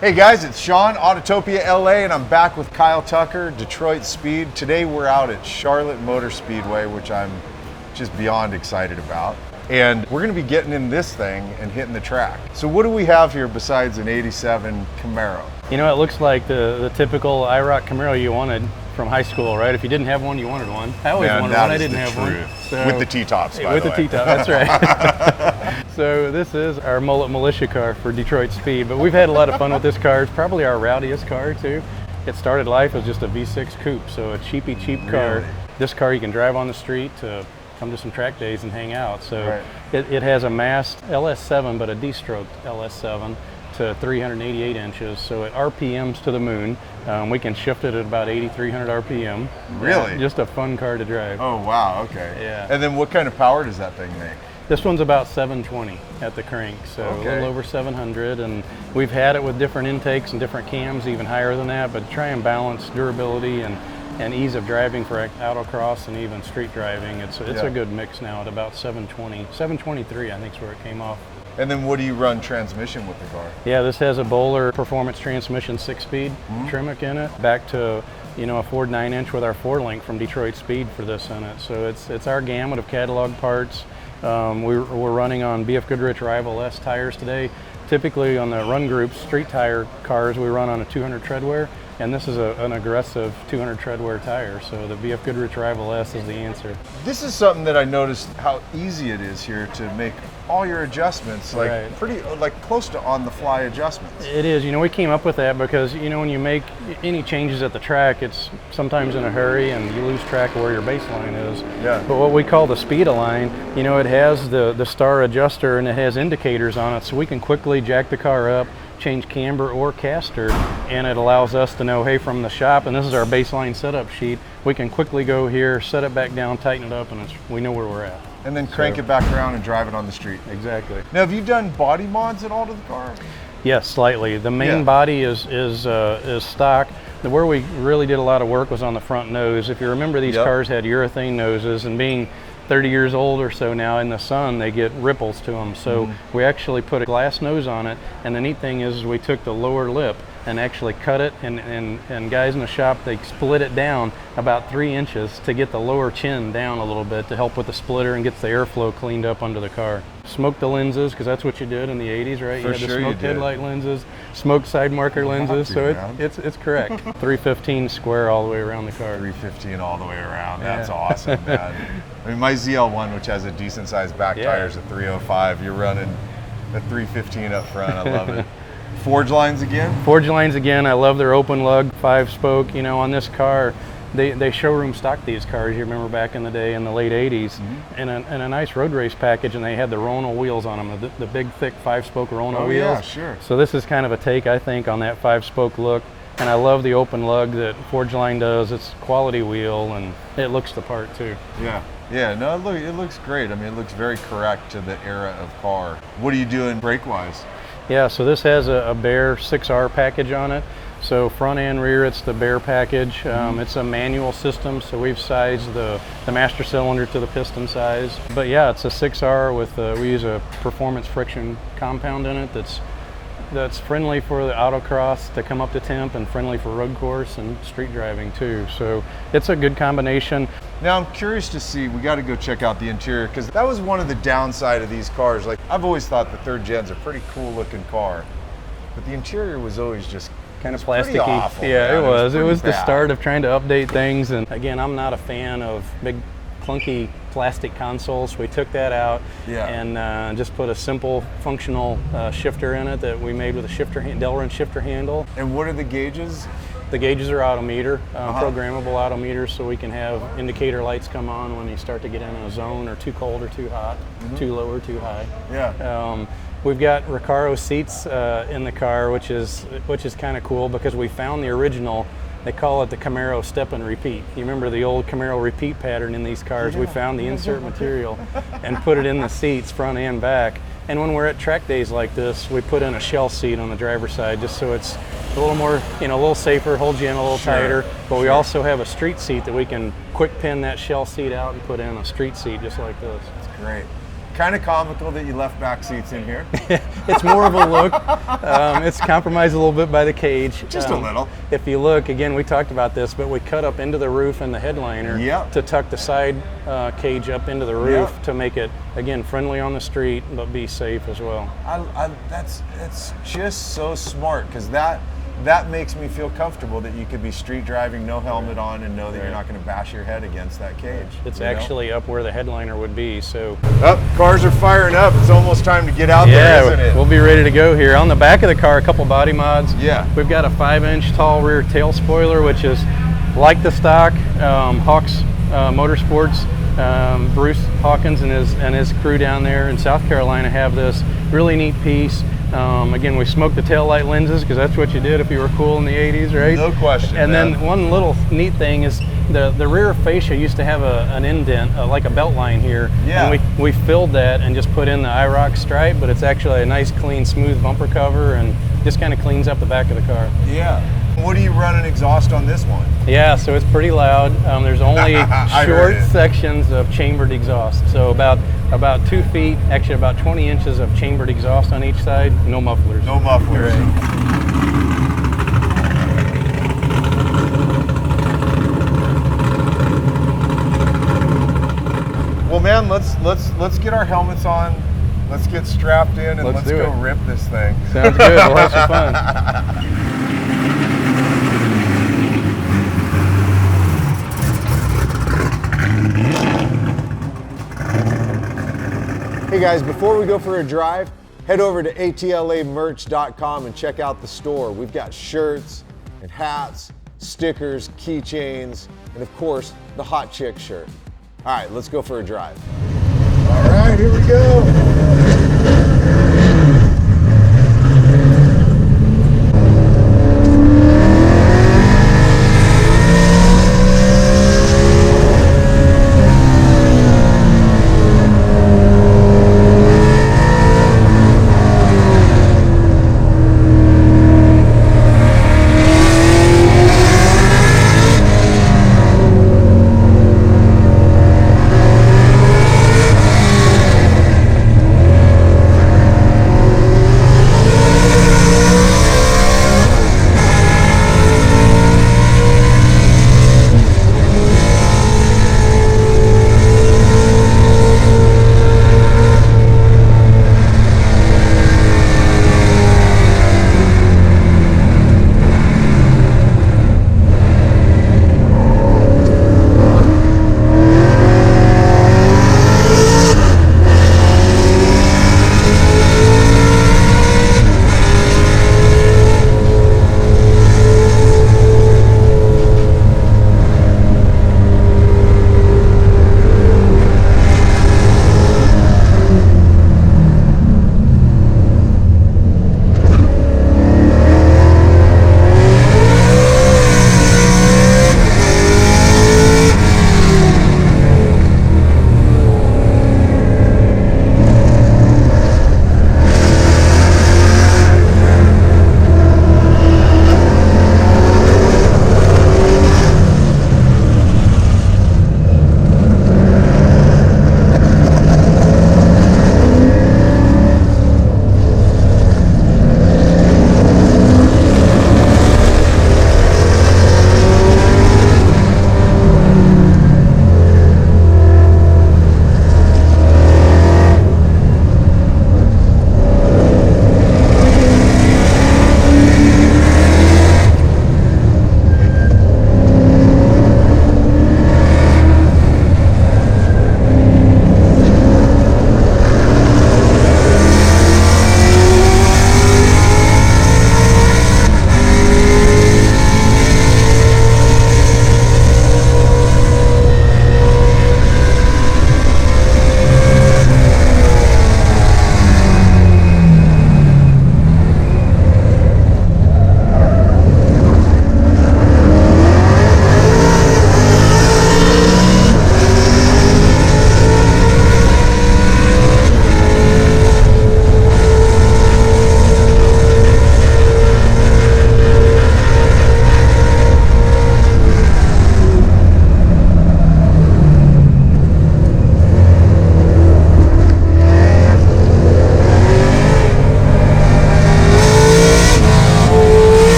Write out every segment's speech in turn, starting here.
Hey guys, it's Sean, Autotopia LA, and I'm back with Kyle Tucker, Detroit Speed. Today we're out at Charlotte Motor Speedway, which I'm just beyond excited about. And we're gonna be getting in this thing and hitting the track. So what do we have here besides an 87 Camaro? You know, it looks like the typical Iroc Camaro you wanted from high school, right? If you didn't have one, you wanted one. I always wanted one, I didn't have one. So, with the T-tops, by the way. With the T-top, that's right. So this is our mullet militia car for Detroit Speed, but we've had a lot of fun with this car. It's probably our rowdiest car too. It started life as just a V6 coupe, so a cheap car. Really? This car you can drive on the street to come to some track days and hang out. So right. it has a mast LS7, but a D-stroke LS7 to 388 inches. So it RPMs to the moon. We can shift it at about 8,300 RPM. Really? Just a fun car to drive. Oh wow, okay. Yeah. And then what kind of power does that thing make? This one's about 720 at the crank, so okay. a little over 700, and we've had it with different intakes and different cams even higher than that, but try and balance durability and ease of driving for autocross and even street driving. It's Yeah. a good mix now at about 720, 723 I think is where it came off. And then what do you run transmission with the car? Yeah, this has a Bowler Performance Transmission 6-speed Tremec in it, back to a Ford 9-inch with our 4-link from Detroit Speed for this in it. So it's our gamut of catalog parts. We're running on BF Goodrich Rival S tires today. Typically on the run groups, street tire cars, we run on a 200 tread wear, and this is an aggressive 200 tread wear tire. So the BF Goodrich Rival S is the answer. This is something that I noticed how easy it is here to make all your adjustments, like Right. pretty, like close to on-the-fly adjustments. It is, we came up with that because, when you make any changes at the track, it's sometimes in a hurry and you lose track of where your baseline is. Yeah. But what we call the speed align, it has the star adjuster and it has indicators on it, so we can quickly jack the car up, change camber or caster, and it allows us to know, hey, from the shop, and this is our baseline setup sheet, we can quickly go here, set it back down, tighten it up, and we know where we're at. And then crank it back around and drive it on the street. Exactly. Now, have you done body mods at all to the car? Yes, slightly. The main Yeah. body is stock. Where we really did a lot of work was on the front nose. If you remember, these Yep. cars had urethane noses, and being 30 years old or so now in the sun, they get ripples to them. So we actually put a glass nose on it, and the neat thing is we took the lower lip and actually cut it, and guys in the shop, they split it down about 3 inches to get the lower chin down a little bit to help with the splitter and gets the airflow cleaned up under the car. Smoked the lenses, because that's what you did in the 80s, right? For You had the sure you smoked did. headlight lenses, smoked side marker lenses, so it's correct. 315 square all the way around the car. 315 all the way around. That's Yeah. awesome, man. I mean, my ZL1, which has a decent sized back Yeah. tire, is a 305. You're running a 315 up front. I love it. Forge lines again? Forge lines again. I love their open lug 5-spoke. On this car, they showroom stocked these cars. You remember back in the day in the late 80s, in a nice road race package, and they had the Rona wheels on them, the big thick 5-spoke Rona wheels. Yeah, sure. So this is kind of a take, I think, on that 5-spoke look. And I love the open lug that Forge Line does. It's a quality wheel, and it looks the part too. Yeah. Yeah, no, it looks great. I mean, it looks very correct to the era of car. What are you doing brake-wise? Yeah, so this has a Bear 6R package on it. So front and rear, it's the Bear package. It's a manual system, so we've sized the master cylinder to the piston size. But yeah, it's a 6R with, we use a performance friction compound in it that's friendly for the autocross to come up to temp and friendly for road course and street driving too. So it's a good combination. Now I'm curious to see, we got to go check out the interior, because that was one of the downside of these cars. Like, I've always thought the third gen's a pretty cool looking car, but the interior was always just kind of pretty plasticky. awful, Yeah, man. it was. It pretty was the bad. start of trying to update things. And again, I'm not a fan of big clunky plastic consoles. We took that out and just put a simple functional shifter in it that we made with a Delrin shifter handle. And what are the gauges? The gauges are autometer, programmable autometers, so we can have indicator lights come on when you start to get in a zone or too cold or too hot, too low or too high. Yeah. We've got Recaro seats in the car, which is kind of cool because we found the original. They call it the Camaro step and repeat. You remember the old Camaro repeat pattern in these cars? We found the insert material and put it in the seats, front and back. And when we're at track days like this, we put in a shell seat on the driver's side just so it's a little more, a little safer, holds you in a little tighter. But we also have a street seat that we can quick pin that shell seat out and put in a street seat just like this. That's great. kind of comical that you left back seats in here. It's more of a look. It's compromised a little bit by the cage. Just a little. If you look, again, we talked about this, but we cut up into the roof and the headliner to tuck the side cage up into the roof to make it, again, friendly on the street, but be safe as well. It's just so smart, because that makes me feel comfortable that you could be street driving, no helmet on, and know that you're not going to bash your head against that cage. It's actually up where the headliner would be, so. Cars are firing up. It's almost time to get out there, isn't it? We'll be ready to go here. On the back of the car, a couple body mods. Yeah. We've got a 5-inch tall rear tail spoiler, which is like the stock Hawks Motorsports. Bruce Hawkins and his crew down there in South Carolina have this really neat piece. Again, we smoked the tail light lenses because that's what you did if you were cool in the 80s, right? No question. And then one little neat thing is the rear fascia used to have an indent, like a belt line here. Yeah. And we filled that and just put in the Iroc stripe, but it's actually a nice, clean, smooth bumper cover and just kind of cleans up the back of the car. Yeah. What do you run an exhaust on this one? Yeah, so it's pretty loud. There's only short sections of chambered exhaust. So about 2 feet, actually about 20 inches of chambered exhaust on each side, no mufflers. No mufflers. Right. Well, man, let's get our helmets on. Let's get strapped in and let's go rip this thing. Sounds good. We'll have some fun. Hey guys, before we go for a drive, head over to atlamerch.com and check out the store. We've got shirts and hats, stickers, keychains, and of course, the hot chick shirt. All right, let's go for a drive. All right, here we go.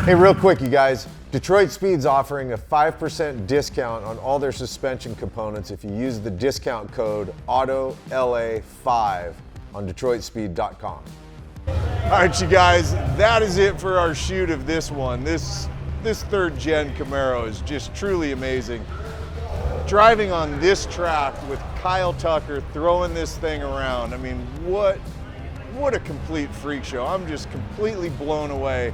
Hey, real quick, you guys. Detroit Speed's offering a 5% discount on all their suspension components if you use the discount code AUTOLA5 on DetroitSpeed.com. All right, you guys, that is it for our shoot of this one. This third gen Camaro is just truly amazing. Driving on this track with Kyle Tucker throwing this thing around, I mean, what a complete freak show. I'm just completely blown away.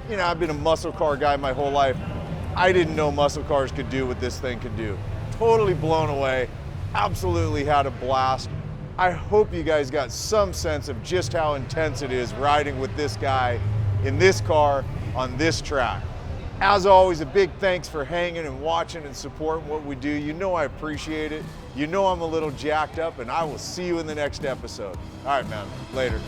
You know, I've been a muscle car guy my whole life. I didn't know muscle cars could do what this thing could do. Totally blown away. Absolutely had a blast. I hope you guys got some sense of just how intense it is riding with this guy in this car on this track. As always, a big thanks for hanging and watching and supporting what we do. You know I appreciate it. You know I'm a little jacked up, and I will see you in the next episode. All right, man. Later.